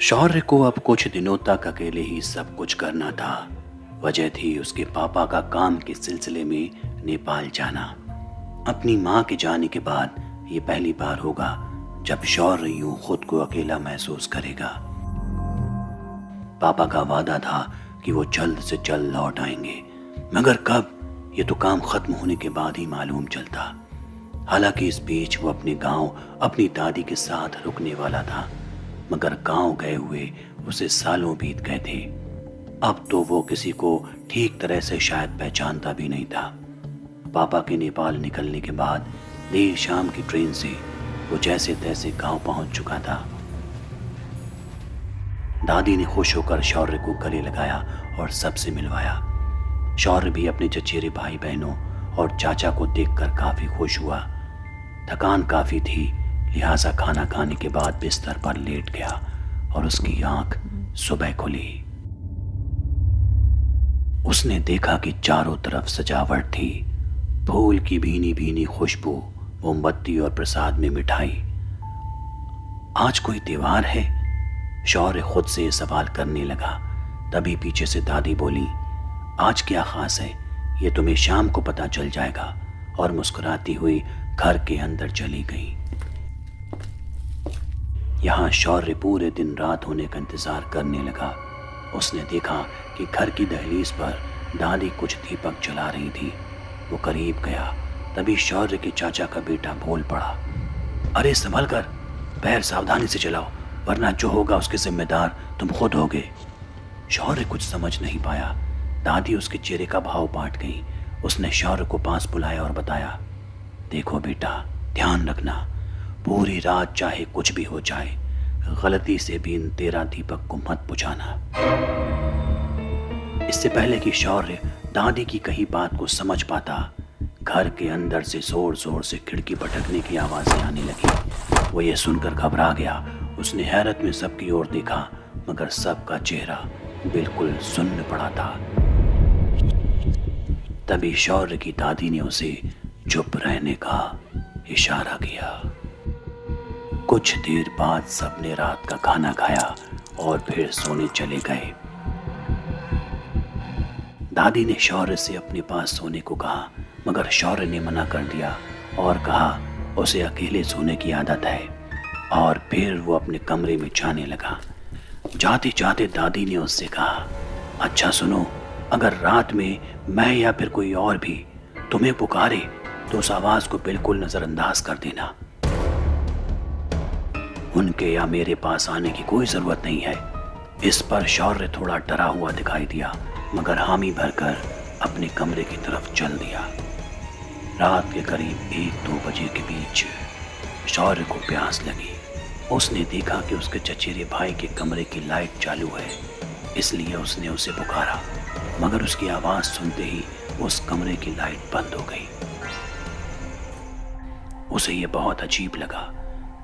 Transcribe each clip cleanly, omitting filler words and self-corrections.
शौर्य को अब कुछ दिनों तक अकेले ही सब कुछ करना था। वजह थी उसके पापा का काम के सिलसिले में नेपाल जाना। अपनी माँ के जाने के बाद ये पहली बार होगा जब शौर्य यूं खुद को अकेला महसूस करेगा। पापा का वादा था कि वो जल्द से जल्द लौट आएंगे, मगर कब, ये तो काम खत्म होने के बाद ही मालूम चलता। हालांकि इस बीच वो अपने गांव अपनी दादी के साथ रुकने वाला था, मगर गांव गए हुए उसे सालों बीत गए थे। अब तो वो किसी को ठीक तरह से शायद पहचानता भी नहीं था। पापा के नेपाल निकलने के बाद देर शाम की ट्रेन से वो जैसे तैसे गांव पहुंच चुका था। दादी ने खुश होकर शौर्य को गले लगाया और सबसे मिलवाया। शौर्य भी अपने चचेरे भाई बहनों और चाचा को देखकर काफी खुश हुआ। थकान काफी थी, लिहाजा खाना खाने के बाद बिस्तर पर लेट गया और उसकी आंख सुबह खुली। उसने देखा कि चारों तरफ सजावट थी, फूल की भीनी भीनी खुशबू, मोमबत्ती और प्रसाद में मिठाई। आज कोई त्योहार है? शौर्य खुद से सवाल करने लगा। तभी पीछे से दादी बोली, आज क्या खास है, ये तुम्हें शाम को पता चल जाएगा, और मुस्कुराती हुई घर के अंदर चली गई। यहाँ शौर्य पूरे दिन रात होने का इंतजार करने लगा। उसने देखा कि घर की दहलीज पर दादी कुछ दीपक जला रही थी। वो करीब गया, तभी शौर्य के चाचा का बेटा बोल पड़ा, अरे संभल कर, पैर सावधानी से चलाओ, वरना जो होगा उसके जिम्मेदार तुम खुद होगे। शौर्य कुछ समझ नहीं पाया। दादी उसके चेहरे का भाव बांट गई। उसने शौर्य को पास बुलाया और बताया, देखो बेटा, ध्यान रखना, पूरी रात चाहे कुछ भी हो जाए, गलती से भी इन 13 दीपक को मत बुझाना। इससे पहले कि शौर्य दादी की कही बात को समझ पाता, घर के अंदर से जोर जोर से खिड़की पटकने की आवाजें आने लगी। वो ये सुनकर घबरा गया। उसने हैरत में सबकी ओर देखा, मगर सबका चेहरा बिल्कुल सुन्न पड़ा था। तभी शौर्य की दादी ने उसे चुप रहने का इशारा किया। कुछ देर बाद सबने रात का खाना खाया और फिर सोने चले गए। दादी ने शौर्य से अपने पास सोने को कहा, मगर शौर्य ने मना कर दिया और कहा उसे अकेले सोने की आदत है, और फिर वो अपने कमरे में जाने लगा। जाते जाते दादी ने उससे कहा, अच्छा सुनो, अगर रात में मैं या फिर कोई और भी तुम्हें पुकारे तो उस आवाज को बिल्कुल नजरअंदाज कर देना। उनके या मेरे पास आने की कोई जरूरत नहीं है। इस पर शौर्य थोड़ा डरा हुआ दिखाई दिया, मगर हामी भरकर अपने कमरे की तरफ चल दिया। रात के करीब 1-2 बजे के बीच शौर्य को प्यास लगी। उसने देखा कि उसके चचेरे भाई के कमरे की लाइट चालू है, इसलिए उसने उसे पुकारा, मगर उसकी आवाज सुनते ही उस कमरे की लाइट बंद हो गई। उसे यह बहुत अजीब लगा।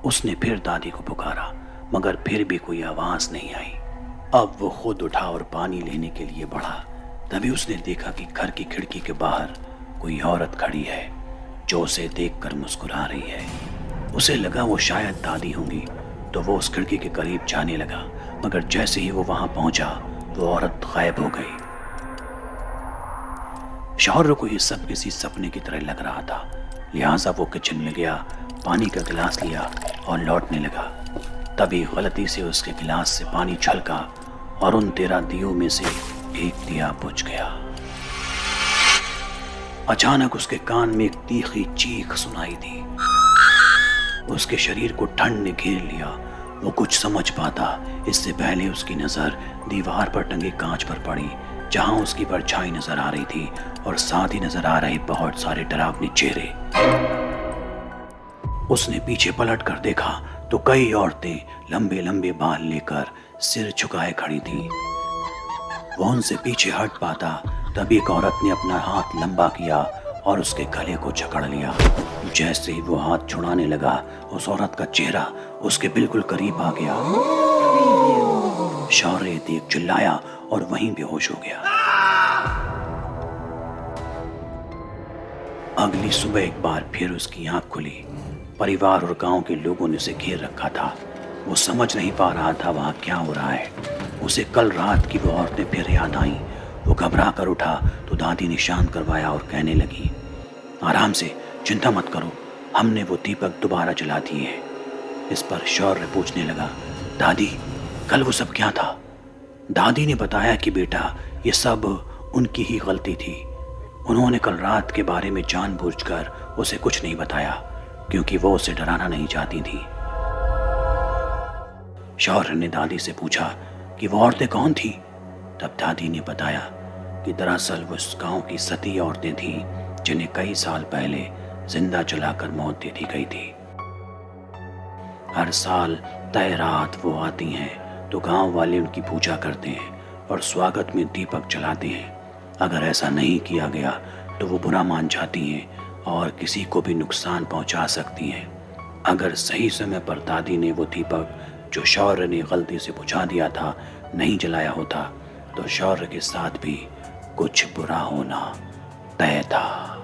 उसने फिर दादी को पुकारा, मगर फिर भी कोई आवाज नहीं आई। अब वो खुद उठा और पानी लेने के लिए बढ़ा। तभी उसने देखा कि घर की खिड़की के बाहर कोई औरत खड़ी है, जो उसे देखकर मुस्कुरा रही है। उसे लगा वो शायद दादी होंगी, तो वो उस खिड़की के करीब जाने लगा, मगर जैसे ही वो वहां पहुंचा वो औरत गायब हो गई। शौर्य को ये सब किसी सपने की तरह लग रहा था, लिहाजा वो किचन में गया, पानी का गिलास लिया और लौटने लगा। तभी गलती से उसके गिलास से पानी छलका और उन 13 दियों में से एक दिया बुझ गया। अचानक उसके कान में एक तीखी चीख सुनाई दी। उसके शरीर को ठंड ने घेर लिया। वो कुछ समझ पाता इससे पहले उसकी नजर दीवार पर टंगे कांच पर पड़ी, जहां उसकी परछाई नजर आ रही थी और साथ ही नजर आ रहे बहुत सारे डरावने चेहरे। उसने पीछे पलट कर देखा तो कई औरतें लंबे लंबे बाल लेकर सिर झुकाए खड़ी थीं। वो उनसे पीछे हट पाता, तभी एक औरत ने अपना हाथ लंबा किया और उसके गले को जकड़ लिया। जैसे ही वो हाथ छुड़ाने लगा, उस औरत का चेहरा उसके बिल्कुल करीब आ गया। शौर्य देख चिल्लाया और वहीं बेहोश हो गया। अगली सुबह एक बार फिर उसकी आंख खुली। परिवार और गांव के लोगों ने उसे घेर रखा था। वो समझ नहीं पा रहा था वहाँ क्या हो रहा है। उसे कल रात की वो औरतें फिर याद आईं। वो घबरा कर उठा तो दादी ने शांत करवाया और कहने लगी, आराम से, चिंता मत करो, हमने वो दीपक दोबारा जला दिए हैं। इस पर शौर्य पूछने लगा, दादी कल वो सब क्या था? दादी ने बताया कि बेटा ये सब उनकी ही गलती थी। उन्होंने कल रात के बारे में जानबूझकर उसे कुछ नहीं बताया क्योंकि वो उसे डराना नहीं चाहती थी। शौर्य ने दादी से पूछा कि वो औरतें कौन थी? तब दादी ने बताया कि दरअसल वो उस गांव की सती औरतें थीं जिन्हें कई साल पहले जिंदा जलाकर मौत दे दी गई थी। हर साल तय रात वो आती हैं तो गांव वाले उनकी पूजा करते हैं और स्वागत में दीपक जलाते हैं। अगर ऐसा नहीं किया गया तो वो बुरा मान जाती हैं और किसी को भी नुकसान पहुंचा सकती हैं। अगर सही समय पर दादी ने वो दीपक जो शौर्य ने गलती से बुझा दिया था नहीं जलाया होता तो शौर्य के साथ भी कुछ बुरा होना तय था।